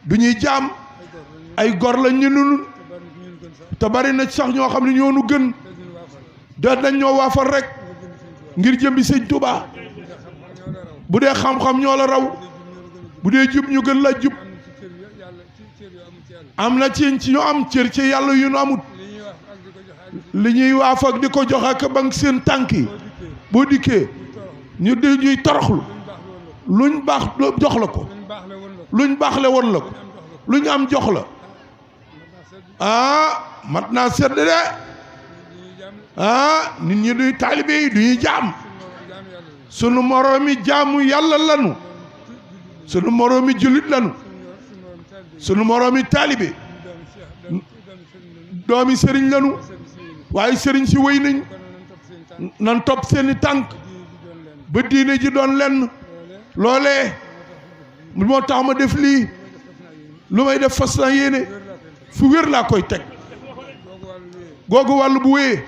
du ñuy jaam ay gor lañ ñu nun te bari na sax ñoo xam ne ñoo nu gën da dañ ñoo waafal rek ngir jëmbi sëñ Tuubaa bu dee xam-xam ñoo la raw bu dee jub ñu gën la jub am na ci ñu am cër ci yàlla yu nu amut li ñuy waaf ak di ko jox ak bank seen tànk yi boo dikkee ñu di ñuy toroxlu luñ baax jox la ko luñ baaxle woon la ko luñ am jox la mat naa sedd de nit ñi duy taalibe yi duñuy jaam sunu moroomi jaamu yàlla lanu sunu moroomi jullit lanu sunu moroomi taalibe doomi sëriñ lanu waaye sëriñ si wéy nañ nan topp seeni tànk ba diine ji doon lenn loolee moo tax ma def lii lu may def fas naa yéene fu wér laa koy teg googu wàllu bu wéyee